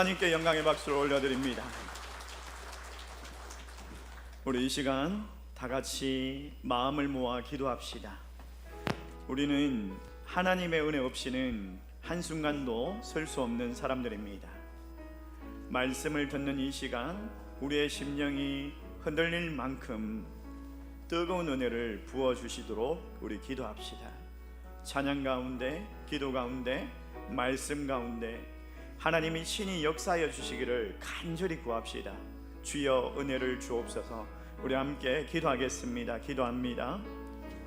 하나님께 영광의 박수를 올려드립니다. 우리 이 시간 다 같이 마음을 모아 기도합시다. 우리는 하나님의 은혜 없이는 한순간도 설 수 없는 사람들입니다. 말씀을 듣는 이 시간 우리의 심령이 흔들릴 만큼 뜨거운 은혜를 부어주시도록 우리 기도합시다. 찬양 가운데, 기도 가운데, 말씀 가운데 하나님이 친히 역사하여 주시기를 간절히 구합시다. 주여 은혜를 주옵소서. 우리 함께 기도하겠습니다. 기도합니다.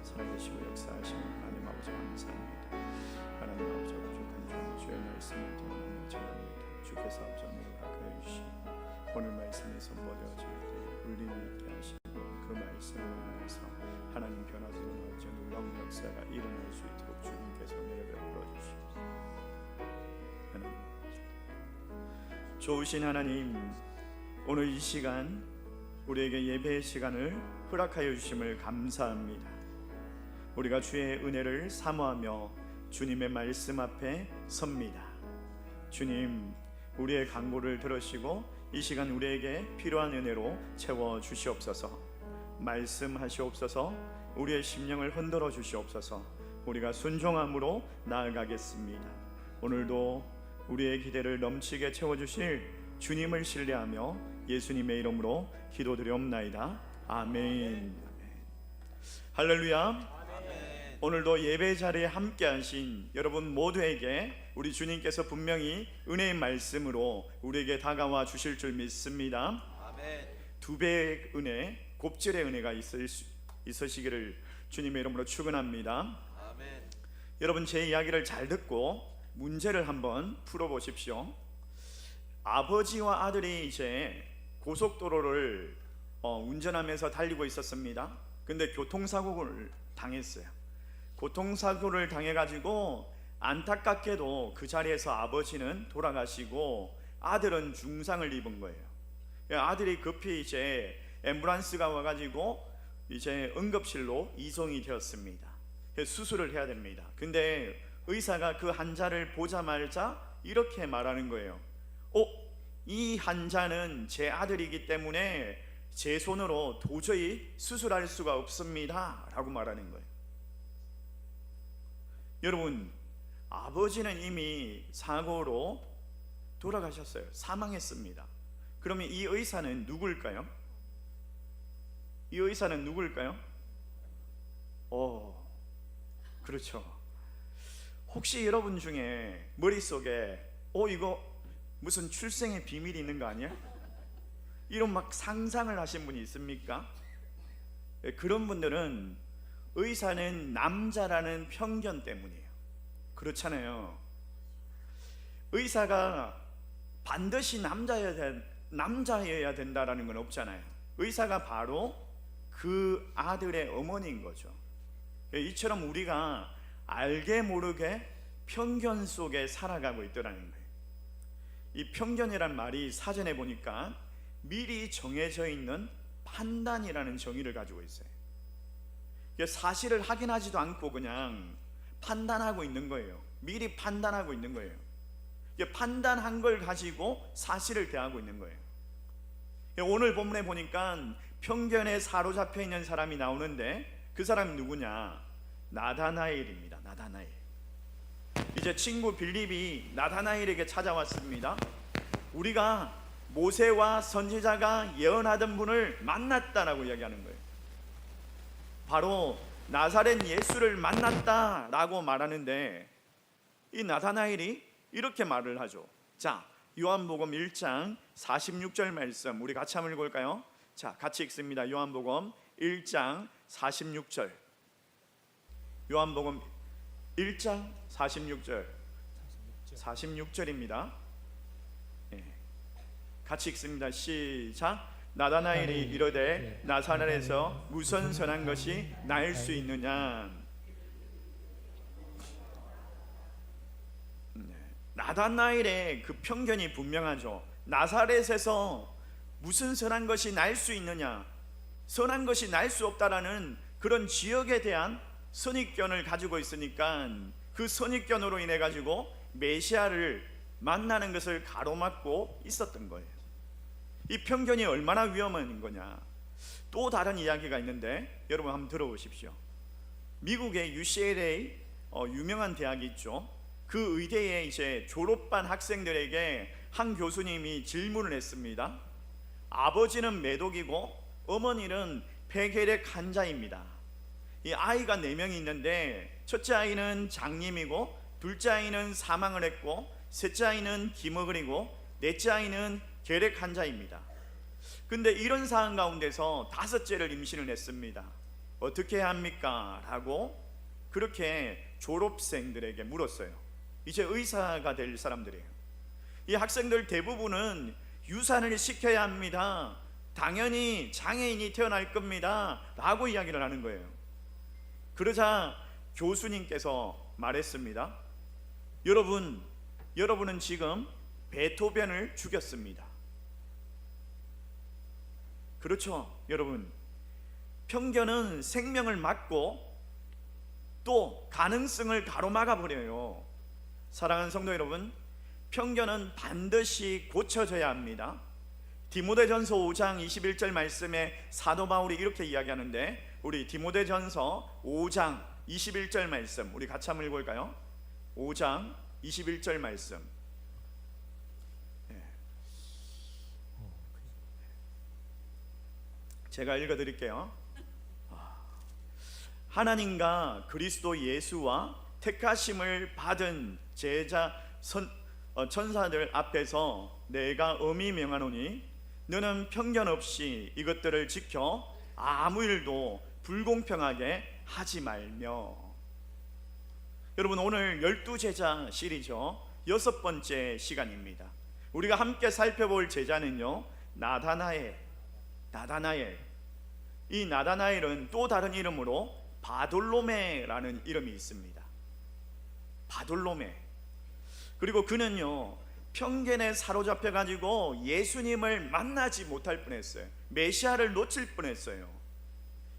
살아계시고 역사하시는 하나님 아버지 감사합니다. 하나님 아버지 부족한 주의 말씀을 통하여 전합니다. 주께서 아버지를 허락하여 주시고 오늘 말씀이 선포되어질 때 울림이 있게 하시고 그 말씀을 통해서 하나님 변화되는 어제 놀라운 역사가 일어날 수 있도록 주님께서 은혜를 베풀어 주시옵소서. 하나님 좋으신 하나님, 오늘 이 시간 우리에게 예배의 시간을 허락하여 주심을 감사합니다. 우리가 주의 은혜를 사모하며 주님의 말씀 앞에 섭니다. 주님, 우리의 간구를 들으시고 이 시간 우리에게 필요한 은혜로 채워 주시옵소서. 말씀하시옵소서. 우리의 심령을 흔들어 주시옵소서. 우리가 순종함으로 나아가겠습니다. 오늘도 우리의 기대를 넘치게 채워주실 주님을 신뢰하며 예수님의 이름으로 기도드리옵나이다. 아멘. 할렐루야. 아멘. 오늘도 예배 자리에 함께 하신 여러분 모두에게 우리 주님께서 분명히 은혜의 말씀으로 우리에게 다가와 주실 줄 믿습니다. 아멘. 두 배의 은혜, 곱절의 은혜가 있으시기를 주님의 이름으로 축원합니다. 아멘. 여러분, 제 이야기를 잘 듣고 문제를 한번 풀어보십시오. 아버지와 아들이 이제 고속도로를 운전하면서 달리고 있었습니다. 근데 교통사고를 당했어요. 교통사고를 당해가지고 안타깝게도 그 자리에서 아버지는 돌아가시고 아들은 중상을 입은 거예요. 아들이 급히 이제 앰뷸런스가 와가지고 이제 응급실로 이송이 되었습니다. 수술을 해야 됩니다. 근데 의사가 그 환자를 보자마자 이렇게 말하는 거예요. 이 환자는 제 아들이기 때문에 제 손으로 도저히 수술할 수가 없습니다 라고 말하는 거예요. 여러분, 아버지는 이미 사고로 돌아가셨어요. 사망했습니다. 그러면 이 의사는 누굴까요? 이 의사는 누굴까요? 그렇죠. 혹시 여러분 중에 머릿속에 이거 무슨 출생의 비밀이 있는 거 아니야? 이런 막 상상을 하신 분이 있습니까? 그런 분들은 의사는 남자라는 편견 때문이에요. 그렇잖아요. 의사가 반드시 남자여야 된다라는 건 없잖아요. 의사가 바로 그 아들의 어머니인 거죠. 이처럼 우리가 알게 모르게 편견 속에 살아가고 있더라는 거예요. 이 편견이란 말이 사전에 보니까 미리 정해져 있는 판단이라는 정의를 가지고 있어요. 사실을 확인하지도 않고 그냥 판단하고 있는 거예요. 미리 판단하고 있는 거예요. 판단한 걸 가지고 사실을 대하고 있는 거예요. 오늘 본문에 보니까 편견에 사로잡혀 있는 사람이 나오는데 그 사람이 누구냐? 나다나엘입니다. 나다나엘. 이제 친구 빌립이 나다나엘에게 찾아왔습니다. 우리가 모세와 선지자가 예언하던 분을 만났다라고 이야기하는 거예요. 바로 나사렛 예수를 만났다라고 말하는데 이 나다나엘이 이렇게 말을 하죠. 자, 요한복음 1장 46절 말씀 우리 같이 한번 읽어볼까요? 자, 같이 읽습니다. 요한복음 1장 46절. 요한복음 1장 46절입니다. 같이 읽습니다. 시작. 나다나엘이 이르되 나사렛에서 무슨 선한 것이 나을 수 있느냐. 나다나엘의 그 편견이 분명하죠. 나사렛에서 무슨 선한 것이 날 수 있느냐, 선한 것이 날 수 없다라는 그런 지역에 대한 선입견을 가지고 있으니까 그 선입견으로 인해 가지고 메시아를 만나는 것을 가로막고 있었던 거예요. 이 편견이 얼마나 위험한 거냐. 또 다른 이야기가 있는데 여러분 한번 들어보십시오. 미국의 UCLA 유명한 대학이 있죠. 그 의대에 이제 졸업반 학생들에게 한 교수님이 질문을 했습니다. 아버지는 매독이고 어머니는 폐결핵 환자입니다. 이 아이가 4명이 있는데 첫째 아이는 장님이고 둘째 아이는 사망을 했고 셋째 아이는 기머글이고 넷째 아이는 결핵 환자입니다. 근데 이런 상황 가운데서 다섯째를 임신을 했습니다. 어떻게 해야 합니까? 라고 그렇게 졸업생들에게 물었어요. 이제 의사가 될 사람들이에요. 이 학생들 대부분은 유산을 시켜야 합니다. 당연히 장애인이 태어날 겁니다. 라고 이야기를 하는 거예요. 그러자 교수님께서 말했습니다. 여러분은 지금 베토벤을 죽였습니다. 그렇죠, 여러분. 편견은 생명을 막고 또 가능성을 가로막아 버려요. 사랑하는 성도 여러분, 편견은 반드시 고쳐져야 합니다. 디모데전서 5장 21절 말씀에 사도 바울이 이렇게 이야기하는데, 우리 디모데전서 5장 21절 말씀 우리 같이 한번 읽어볼까요? 5장 21절 말씀. 제가 읽어드릴게요. 하나님과 그리스도 예수와 택하심을 받은 제자 천사들 앞에서 내가 엄히 명하노니 너는 편견 없이 이것들을 지켜 아무 일도 불공평하게 하지 말며. 여러분, 오늘 12제자 시리즈 6번째 시간입니다. 우리가 함께 살펴볼 제자는요, 나다나엘. 이 나다나엘은 또 다른 이름으로 바돌로메라는 이름이 있습니다. 바돌로메. 그리고 그는요, 편견에 사로잡혀 가지고 예수님을 만나지 못할 뻔했어요. 메시아를 놓칠 뻔했어요.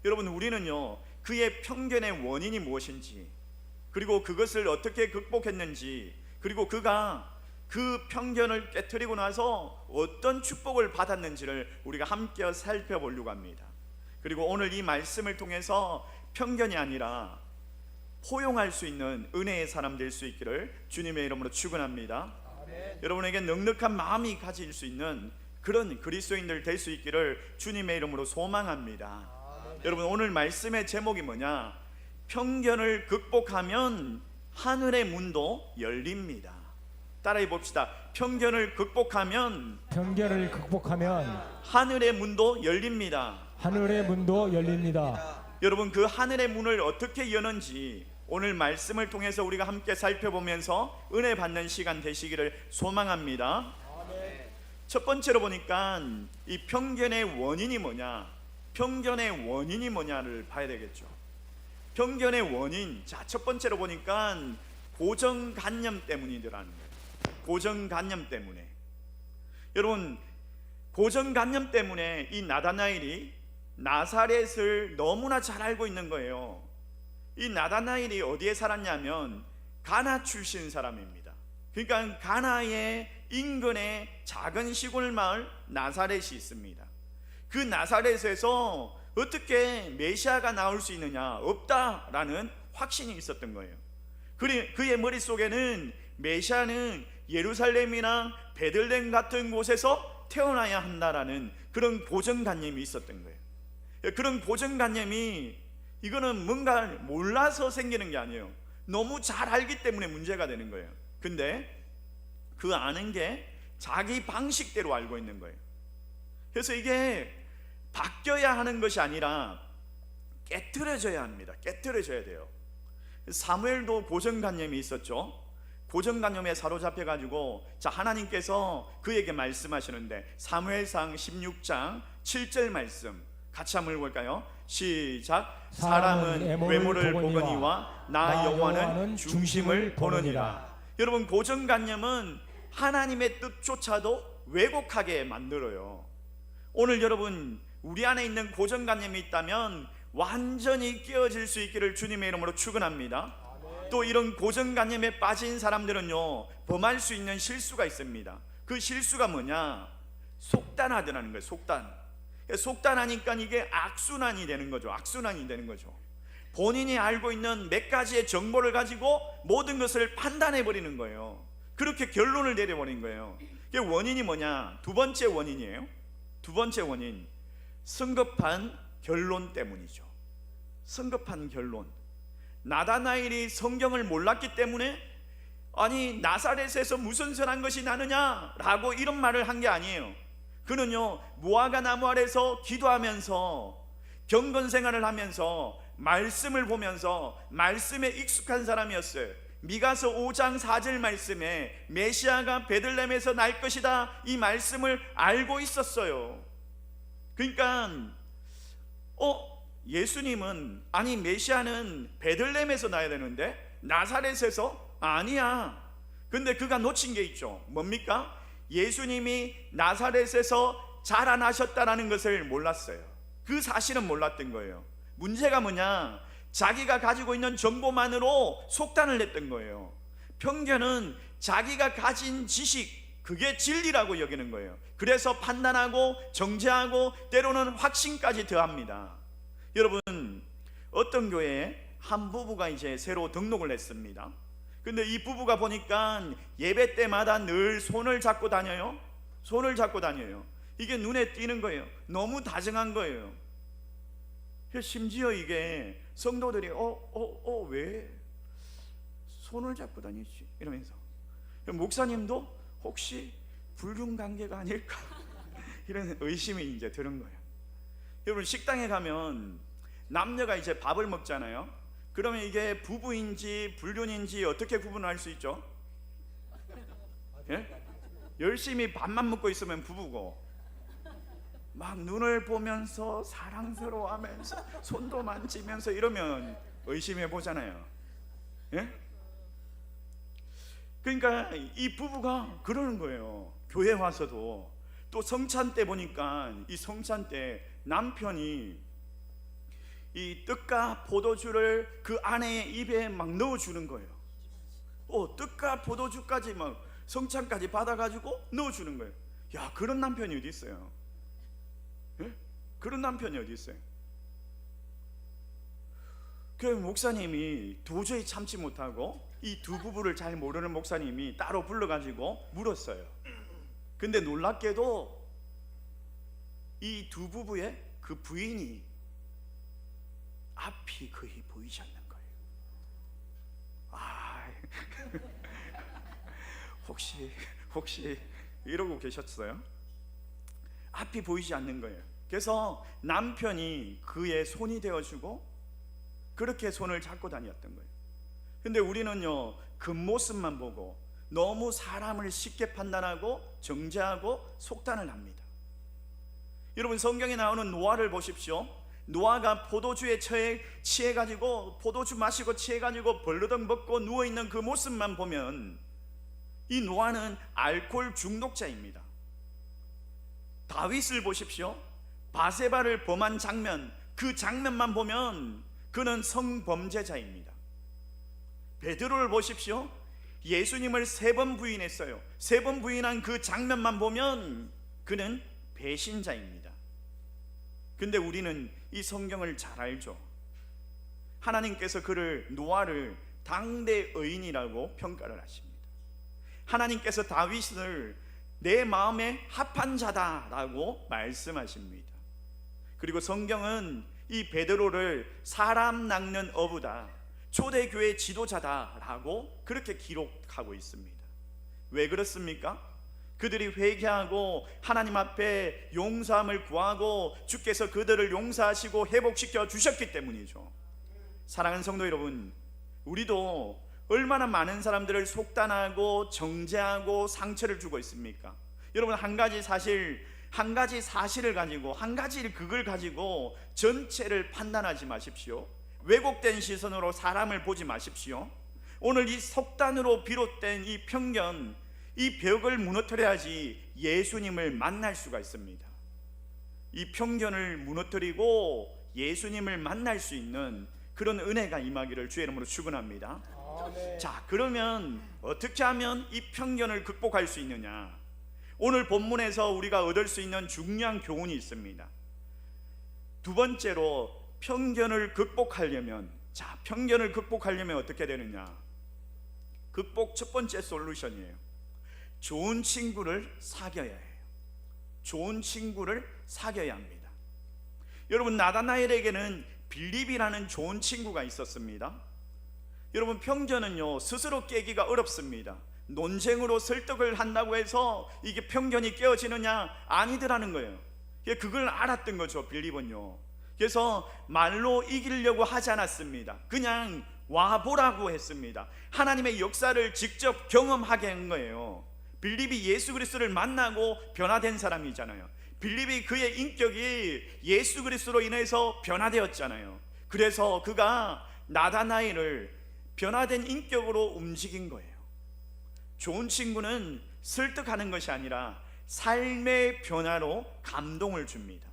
여러분, 우리는요, 그의 편견의 원인이 무엇인지, 그리고 그것을 어떻게 극복했는지, 그리고 그가 그 편견을 깨트리고 나서 어떤 축복을 받았는지를 우리가 함께 살펴보려고 합니다. 그리고 오늘 이 말씀을 통해서 편견이 아니라 포용할 수 있는 은혜의 사람 될 수 있기를 주님의 이름으로 축원합니다. 아멘. 여러분에게 넉넉한 마음이 가질 수 있는 그런 그리스도인들 될 수 있기를 주님의 이름으로 소망합니다. 아멘. 여러분, 오늘 말씀의 제목이 뭐냐? 편견을 극복하면 하늘의 문도 열립니다. 따라해 봅시다. 편견을 극복하면 하늘의 문도 열립니다. 하늘의 문도 열립니다. 여러분, 그 하늘의 문을 어떻게 여는지 오늘 말씀을 통해서 우리가 함께 살펴보면서 은혜 받는 시간 되시기를 소망합니다. 아멘. 첫 번째로 보니까 이 편견의 원인이 뭐냐? 편견의 원인이 뭐냐를 봐야 되겠죠. 편견의 원인, 자, 첫 번째로 보니까 고정관념 때문이더라는 거예요. 고정관념 때문에. 여러분, 고정관념 때문에 이 나다나엘이 나사렛을 너무나 잘 알고 있는 거예요. 이 나다나엘이 어디에 살았냐면 가나 출신 사람입니다. 그러니까 가나의 인근에 작은 시골 마을 나사렛이 있습니다. 그 나사렛에서 어떻게 메시아가 나올 수 있느냐? 없다라는 확신이 있었던 거예요. 그의 머릿속에는 메시아는 예루살렘이나 베들레헴 같은 곳에서 태어나야 한다라는 그런 고정관념이 있었던 거예요. 그런 고정관념이, 이거는 뭔가 몰라서 생기는 게 아니에요. 너무 잘 알기 때문에 문제가 되는 거예요. 근데 그 아는 게 자기 방식대로 알고 있는 거예요. 그래서 이게 바뀌어야 하는 것이 아니라 깨트려져야 합니다. 깨트려져야 돼요. 사무엘도 고정관념이 있었죠. 고정관념에 사로잡혀 가지고 하나님께서 그에게 말씀하시는데, 사무엘상 16장 7절 말씀 같이 한번 읽어볼까요? 시작. 사람은 외모를 보거니와 나 여호와는 중심을 보느니라. 여러분, 고정관념은 하나님의 뜻조차도 왜곡하게 만들어요. 오늘 여러분, 우리 안에 있는 고정관념이 있다면 완전히 깨어질 수 있기를 주님의 이름으로 축원합니다. 또 이런 고정관념에 빠진 사람들은요, 범할 수 있는 실수가 있습니다. 그 실수가 뭐냐? 속단하더라는 거예요. 속단하니까 이게 악순환이 되는 거죠. 악순환이 되는 거죠. 본인이 알고 있는 몇 가지의 정보를 가지고 모든 것을 판단해 버리는 거예요. 그렇게 결론을 내려버린 거예요. 이게 원인이 뭐냐? 두 번째 원인이에요. 두 번째 원인, 성급한 결론 때문이죠. 성급한 결론. 나다나엘이 성경을 몰랐기 때문에 아니 나사렛에서 무슨 선한 것이 나느냐라고 이런 말을 한 게 아니에요. 그는요 무화과 나무 아래서 기도하면서 경건 생활을 하면서 말씀을 보면서 말씀에 익숙한 사람이었어요. 미가서 5장 4절 말씀에 메시아가 베들레헴에서 날 것이다 이 말씀을 알고 있었어요. 그러니까 예수님은 아니 메시아는 베들레헴에서 나야 되는데 나사렛에서 아니야. 근데 그가 놓친 게 있죠. 뭡니까? 예수님이 나사렛에서 자라나셨다라는 것을 몰랐어요. 그 사실은 몰랐던 거예요. 문제가 뭐냐? 자기가 가지고 있는 정보만으로 속단을 냈던 거예요. 편견은 자기가 가진 지식, 그게 진리라고 여기는 거예요. 그래서 판단하고 정죄하고 때로는 확신까지 더합니다. 여러분, 어떤 교회에 한 부부가 이제 새로 등록을 했습니다. 근데 이 부부가 보니까 예배 때마다 늘 손을 잡고 다녀요. 손을 잡고 다녀요. 이게 눈에 띄는 거예요. 너무 다정한 거예요. 심지어 이게 성도들이 왜 손을 잡고 다니지? 이러면서 목사님도 혹시 불륜 관계가 아닐까? 이런 의심이 이제 드는 거예요. 여러분, 식당에 가면 남녀가 이제 밥을 먹잖아요. 그러면 이게 부부인지 불륜인지 어떻게 구분할 수 있죠? 예? 열심히 밥만 먹고 있으면 부부고 막 눈을 보면서 사랑스러워하면서 손도 만지면서 이러면 의심해 보잖아요. 예? 그러니까 이 부부가 그러는 거예요. 교회 와서도 또 성찬 때 보니까 이 성찬 때 남편이 이 떡과 포도주를 그 아내의 입에 막 넣어주는 거예요. 떡과 포도주까지 막 성찬까지 받아가지고 넣어주는 거예요. 야, 그런 남편이 어디 있어요? 예? 그런 남편이 어디 있어요? 그 목사님이 도저히 참지 못하고 이 두 부부를 잘 모르는 목사님이 따로 불러가지고 물었어요. 근데 놀랍게도 이 두 부부의 그 부인이 앞이 거의 보이지 않는 거예요. 혹시 이러고 계셨어요? 앞이 보이지 않는 거예요. 그래서 남편이 그의 손이 되어주고 그렇게 손을 잡고 다녔던 거예요. 근데 우리는요 겉모습만 보고 너무 사람을 쉽게 판단하고 정죄하고 속단을 합니다. 여러분, 성경에 나오는 노아를 보십시오. 노아가 포도주에 취해가지고 포도주 마시고 취해가지고 벌러덩 벗고 누워있는 그 모습만 보면 이 노아는 알코올 중독자입니다. 다윗을 보십시오. 바세바를 범한 장면, 그 장면만 보면 그는 성범죄자입니다. 베드로를 보십시오. 예수님을 3번 부인했어요. 3번 부인한 그 장면만 보면 그는 배신자입니다. 근데 우리는 이 성경을 잘 알죠. 하나님께서 노아를 당대 의인이라고 평가를 하십니다. 하나님께서 다윗을 내 마음에 합한 자다라고 말씀하십니다. 그리고 성경은 이 베드로를 사람 낚는 어부다, 초대교회 지도자다라고 그렇게 기록하고 있습니다. 왜 그렇습니까? 그들이 회개하고 하나님 앞에 용서함을 구하고 주께서 그들을 용서하시고 회복시켜 주셨기 때문이죠. 사랑하는 성도 여러분, 우리도 얼마나 많은 사람들을 속단하고 정죄하고 상처를 주고 있습니까? 여러분, 한 가지 사실을 가지고, 한 가지 그걸 가지고 전체를 판단하지 마십시오. 왜곡된 시선으로 사람을 보지 마십시오. 오늘 이 속단으로 비롯된 이 편견, 이 벽을 무너뜨려야지 예수님을 만날 수가 있습니다. 이 편견을 무너뜨리고 예수님을 만날 수 있는 그런 은혜가 임하기를 주의 이름으로 축원합니다. 자, 그러면 어떻게 하면 이 편견을 극복할 수 있느냐? 오늘 본문에서 우리가 얻을 수 있는 중요한 교훈이 있습니다. 두 번째로 편견을 극복하려면, 자, 편견을 극복하려면 어떻게 되느냐? 극복 첫 번째 솔루션이에요. 좋은 친구를 사귀어야 해요. 좋은 친구를 사귀어야 합니다. 여러분, 나다나엘에게는 빌립이라는 좋은 친구가 있었습니다. 여러분, 편견은요 스스로 깨기가 어렵습니다. 논쟁으로 설득을 한다고 해서 이게 편견이 깨어지느냐? 아니더라는 거예요. 그걸 알았던 거죠, 빌립은요. 그래서 말로 이기려고 하지 않았습니다. 그냥 와보라고 했습니다. 하나님의 역사를 직접 경험하게 한 거예요. 빌립이 예수 그리스도를 만나고 변화된 사람이잖아요. 빌립이 그의 인격이 예수 그리스도로 인해서 변화되었잖아요. 그래서 그가 나다나엘을 변화된 인격으로 움직인 거예요. 좋은 친구는 설득하는 것이 아니라 삶의 변화로 감동을 줍니다.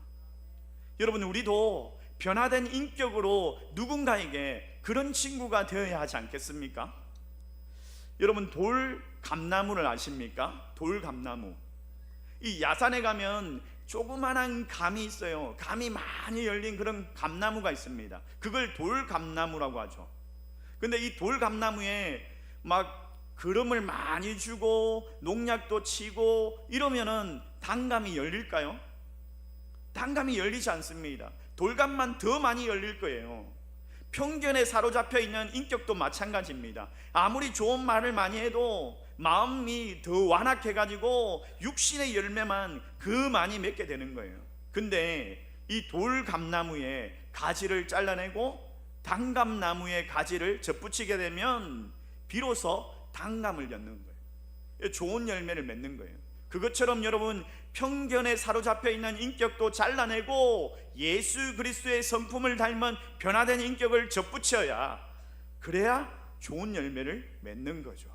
여러분, 우리도 변화된 인격으로 누군가에게 그런 친구가 되어야 하지 않겠습니까? 여러분, 돌감나무를 아십니까? 돌감나무. 이 야산에 가면 조그만한 감이 있어요. 감이 많이 열린 그런 감나무가 있습니다. 그걸 돌감나무라고 하죠. 근데 이 돌감나무에 막 그름을 많이 주고 농약도 치고 이러면은 단감이 열릴까요? 단감이 열리지 않습니다. 돌감만 더 많이 열릴 거예요. 편견에 사로잡혀 있는 인격도 마찬가지입니다. 아무리 좋은 말을 많이 해도 마음이 더 완악해가지고 육신의 열매만 그 많이 맺게 되는 거예요. 근데 이 돌감나무의 가지를 잘라내고 단감나무의 가지를 접붙이게 되면 비로소 단감을 맺는 거예요. 좋은 열매를 맺는 거예요. 그것처럼 여러분, 편견에 사로잡혀 있는 인격도 잘라내고 예수 그리스도의 성품을 닮은 변화된 인격을 접붙여야, 그래야 좋은 열매를 맺는 거죠.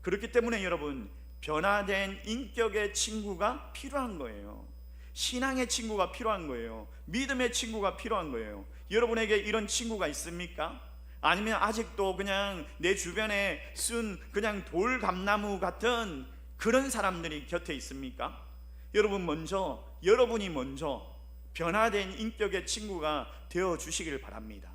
그렇기 때문에 여러분, 변화된 인격의 친구가 필요한 거예요. 신앙의 친구가 필요한 거예요. 믿음의 친구가 필요한 거예요. 여러분에게 이런 친구가 있습니까? 아니면 아직도 그냥 내 주변에 쓴 그냥 돌감나무 같은 그런 사람들이 곁에 있습니까? 여러분이 먼저 변화된 인격의 친구가 되어 주시길 바랍니다.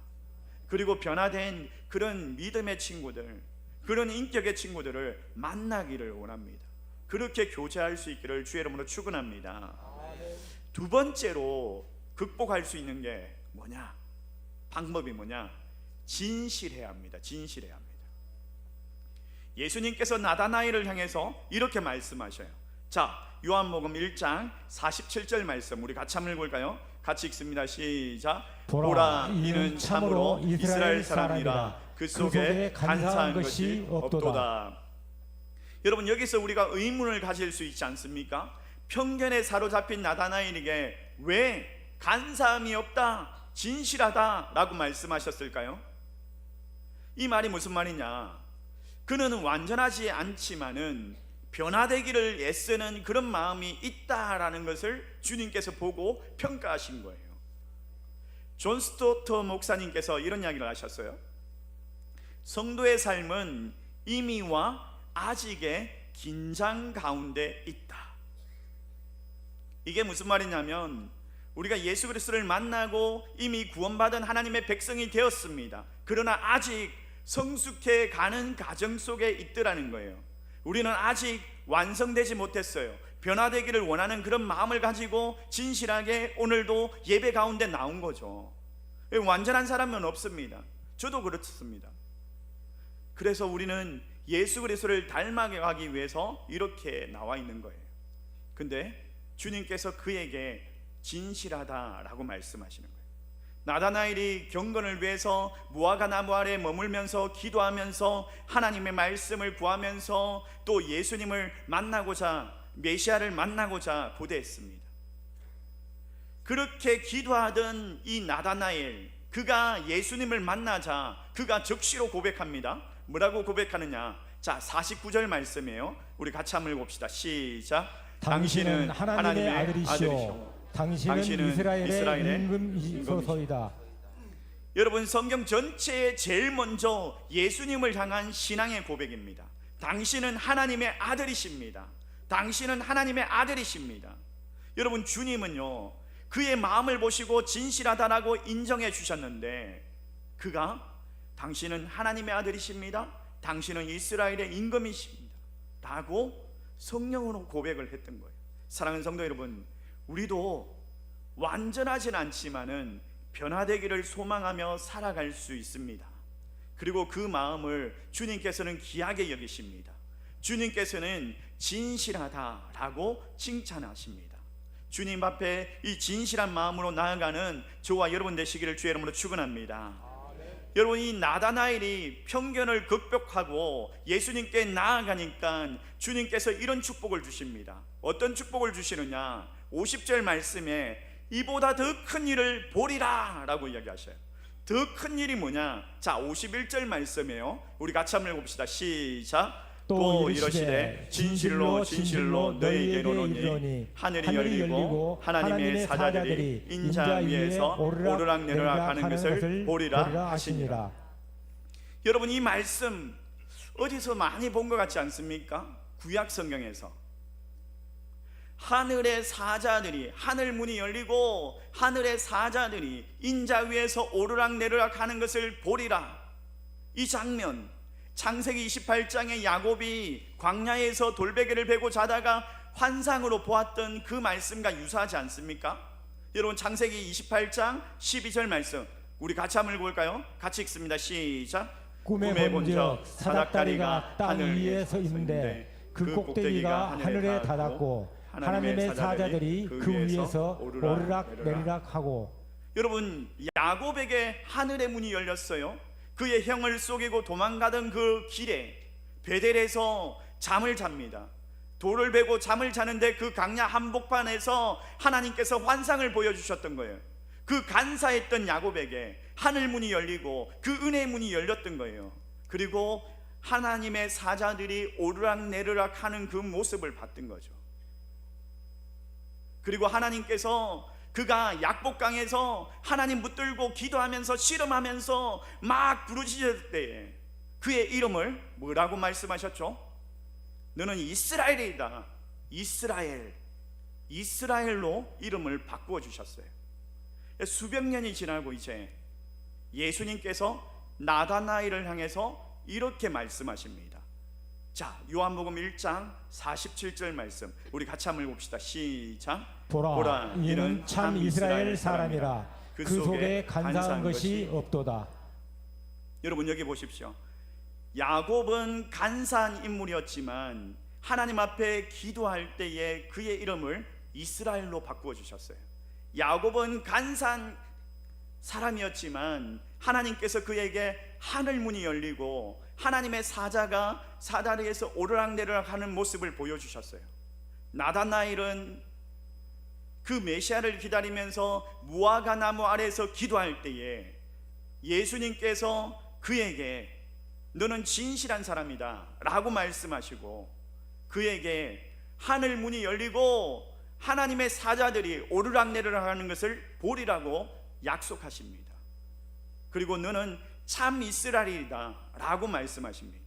그리고 변화된 그런 믿음의 친구들, 그런 인격의 친구들을 만나기를 원합니다. 그렇게 교제할 수 있기를 주의 이름으로 축원합니다. 두 번째로 극복할 수 있는 게 뭐냐? 방법이 뭐냐? 진실해야 합니다. 진실해야 합니다. 예수님께서 나다나엘을 향해서 이렇게 말씀하셔요. 자, 요한복음 1장 47절 말씀 우리 같이 한번 읽을까요? 같이 읽습니다. 시작. 보라, 이는 참으로 이스라엘 사람이라. 그 속에 간사한 것이 없도다. 여러분, 여기서 우리가 의문을 가질 수 있지 않습니까? 편견에 사로잡힌 나다나엘에게 왜 간사함이 없다, 진실하다 라고 말씀하셨을까요? 이 말이 무슨 말이냐? 그는 완전하지 않지만은 변화되기를 애쓰는 그런 마음이 있다라는 것을 주님께서 보고 평가하신 거예요. 존 스토터 목사님께서 이런 이야기를 하셨어요. 성도의 삶은 임의와 아직의 긴장 가운데 있다. 이게 무슨 말이냐면, 우리가 예수 그리스도를 만나고 이미 구원받은 하나님의 백성이 되었습니다. 그러나 아직 성숙해 가는 과정 속에 있더라는 거예요. 우리는 아직 완성되지 못했어요. 변화되기를 원하는 그런 마음을 가지고 진실하게 오늘도 예배 가운데 나온 거죠. 완전한 사람은 없습니다. 저도 그렇습니다. 그래서 우리는 예수 그리스도를 닮아가기 위해서 이렇게 나와 있는 거예요. 근데 주님께서 그에게 진실하다라고 말씀하시는 거예요. 나다나엘이 경건을 위해서 무화과 나무 아래 머물면서 기도하면서 하나님의 말씀을 구하면서 또 예수님을 만나고자, 메시아를 만나고자 고대했습니다. 그렇게 기도하던 이 나다나엘, 그가 예수님을 만나자 그가 적시로 고백합니다. 뭐라고 고백하느냐? 자, 49절 말씀이에요. 우리 같이 한번 읽읍시다. 시작. 당신은 하나님의 아들이시오. 당신은 이스라엘의 임금이소서이다. 여러분, 성경 전체에 제일 먼저 예수님을 향한 신앙의 고백입니다. 당신은 하나님의 아들이십니다. 당신은 하나님의 아들이십니다. 여러분, 주님은요, 그의 마음을 보시고 진실하다라고 인정해 주셨는데, 그가 당신은 하나님의 아들이십니다, 당신은 이스라엘의 임금이십니다 라고 성령으로 고백을 했던 거예요. 사랑하는 성도 여러분, 우리도 완전하진 않지만은 변화되기를 소망하며 살아갈 수 있습니다. 그리고 그 마음을 주님께서는 귀하게 여기십니다. 주님께서는 진실하다라고 칭찬하십니다. 주님 앞에 이 진실한 마음으로 나아가는 저와 여러분 되시기를 주의 이름으로 축원합니다. 여러분, 이 나다나엘이 편견을 극복하고 예수님께 나아가니까 주님께서 이런 축복을 주십니다. 어떤 축복을 주시느냐? 50절 말씀에 이보다 더 큰 일을 보리라 라고 이야기하셔요. 더 큰 일이 뭐냐? 자, 51절 말씀이에요. 우리 같이 한번 읽어봅시다. 시작. 또 이러시되 진실로 진실로 너희에게 이르노니 하늘이 열리고 하나님의 사자들이 인자 위에서 오르락내리락 하는 것을 보리라 하시니라. 여러분, 이 말씀 어디서 많이 본 것 같지 않습니까? 구약 성경에서 하늘의 사자들이, 하늘 문이 열리고 하늘의 사자들이 인자 위에서 오르락내리락 하는 것을 보리라. 이 장면, 창세기 28장에 야곱이 광야에서 돌베개를 베고 자다가 환상으로 보았던 그 말씀과 유사하지 않습니까? 여러분, 창세기 28장 12절 말씀 우리 같이 한번 읽어볼까요? 같이 읽습니다. 시작. 꿈에 본즉 사닥다리가 땅 위에 서 있는데 그 꼭대기가 하늘에 닿았고 하나님의 사자들이 그 위에서 오르락내리락하고. 여러분, 야곱에게 하늘의 문이 열렸어요. 그의 형을 속이고 도망가던 그 길에 베델에서 잠을 잡니다. 돌을 베고 잠을 자는데 그 강야 한복판에서 하나님께서 환상을 보여주셨던 거예요. 그 간사했던 야곱에게 하늘 문이 열리고 그 은혜의 문이 열렸던 거예요. 그리고 하나님의 사자들이 오르락내리락 하는 그 모습을 봤던 거죠. 그리고 하나님께서 그가 약복강에서 하나님 붙들고 기도하면서 씨름하면서 막 부르짖을 때에 그의 이름을 뭐라고 말씀하셨죠? 너는 이스라엘이다. 이스라엘로 이름을 바꾸어 주셨어요. 수백 년이 지나고 이제 예수님께서 나다나엘을 향해서 이렇게 말씀하십니다. 자, 요한복음 1장 47절 말씀 우리 같이 한번 읽읍시다. 시작. 보라, 이는 참 이스라엘 사람이라. 그 속에 간사한 것이 없도다. 여러분, 여기 보십시오. 야곱은 간사한 인물이었지만 하나님 앞에 기도할 때에 그의 이름을 이스라엘로 바꾸어 주셨어요. 야곱은 간사한 사람이었지만 하나님께서 그에게 하늘 문이 열리고 하나님의 사자가 사다리에서 오르락내리락 하는 모습을 보여주셨어요. 나다나엘은 그 메시아를 기다리면서 무화과 나무 아래에서 기도할 때에 예수님께서 그에게 너는 진실한 사람이다 라고 말씀하시고 그에게 하늘 문이 열리고 하나님의 사자들이 오르락내리락 하는 것을 보리라고 약속하십니다. 그리고 너는 참 이스라엘이다 라고 말씀하십니다.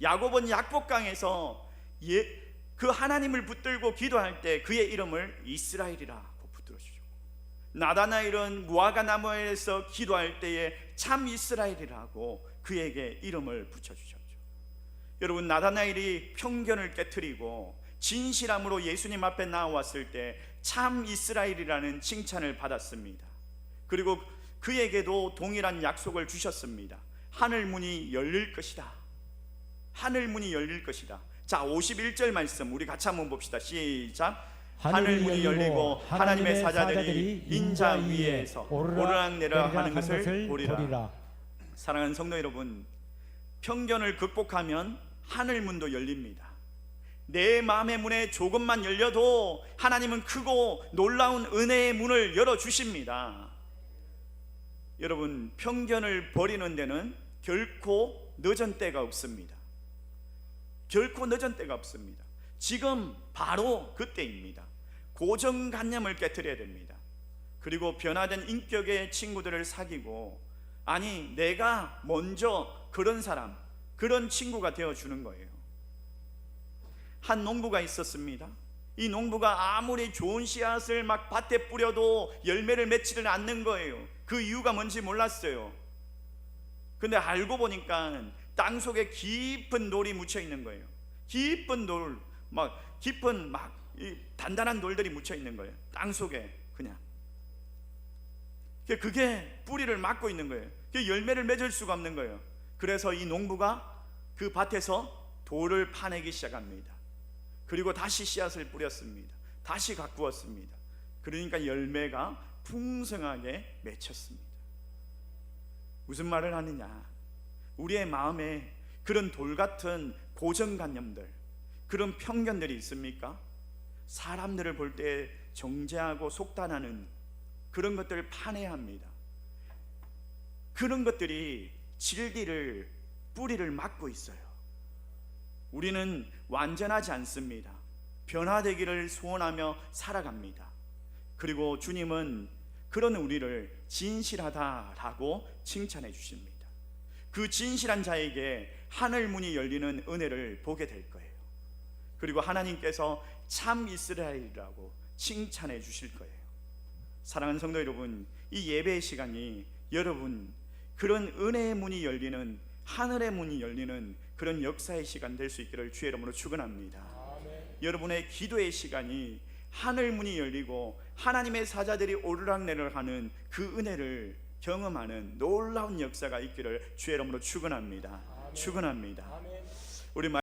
야곱은 약복강에서 그 하나님을 붙들고 기도할 때 그의 이름을 이스라엘이라고 붙들어주셨고, 나다나엘은 무화과 나무에서 기도할 때에 참 이스라엘이라고 그에게 이름을 붙여주셨죠. 여러분, 나다나엘이 편견을 깨트리고 진실함으로 예수님 앞에 나왔을 때 참 이스라엘이라는 칭찬을 받았습니다. 그리고 그에게도 동일한 약속을 주셨습니다. 하늘 문이 열릴 것이다. 하늘 문이 열릴 것이다. 자, 51절 말씀 우리 같이 한번 봅시다. 시작. 하늘 문이 열리고 하나님의 사자들이 인자 위에서 오르락내리락 하는 것을 보리라. 사랑하는 성도 여러분, 편견을 극복하면 하늘 문도 열립니다. 내 마음의 문에 조금만 열려도 하나님은 크고 놀라운 은혜의 문을 열어주십니다. 여러분, 편견을 버리는 데는 결코 늦은 때가 없습니다. 결코 늦은 때가 없습니다. 지금 바로 그때입니다. 고정관념을 깨트려야 됩니다. 그리고 변화된 인격의 친구들을 사귀고, 아니 내가 먼저 그런 사람, 그런 친구가 되어주는 거예요. 한 농부가 있었습니다. 이 농부가 아무리 좋은 씨앗을 막 밭에 뿌려도 열매를 맺지는 않는 거예요. 그 이유가 뭔지 몰랐어요. 근데 알고 보니까 땅 속에 깊은 돌이 묻혀 있는 거예요. 깊은 돌, 깊은 이 단단한 돌들이 묻혀 있는 거예요. 땅 속에 그냥. 그게 뿌리를 막고 있는 거예요. 그게 열매를 맺을 수가 없는 거예요. 그래서 이 농부가 그 밭에서 돌을 파내기 시작합니다. 그리고 다시 씨앗을 뿌렸습니다. 다시 가꾸었습니다. 그러니까 열매가 풍성하게 맺혔습니다. 무슨 말을 하느냐? 우리의 마음에 그런 돌 같은 고정관념들, 그런 편견들이 있습니까? 사람들을 볼 때 정죄하고 속단하는 그런 것들을 파내야 합니다. 그런 것들이 질기를, 뿌리를 막고 있어요. 우리는 완전하지 않습니다. 변화되기를 소원하며 살아갑니다. 그리고 주님은 그런 우리를 진실하다라고 칭찬해 주십니다. 그 진실한 자에게 하늘 문이 열리는 은혜를 보게 될 거예요. 그리고 하나님께서 참 이스라엘이라고 칭찬해 주실 거예요. 사랑하는 성도 여러분, 이 예배의 시간이 여러분 그런 은혜의 문이 열리는, 하늘의 문이 열리는 그런 역사의 시간 될 수 있기를 주의 이름으로 축원합니다. 여러분의 기도의 시간이 하늘 문이 열리고 하나님의 사자들이 오르락내리락 하는 그 은혜를 경험하는 놀라운 역사가 있기를 주의 이름으로 축원합니다. 축원합니다. 우리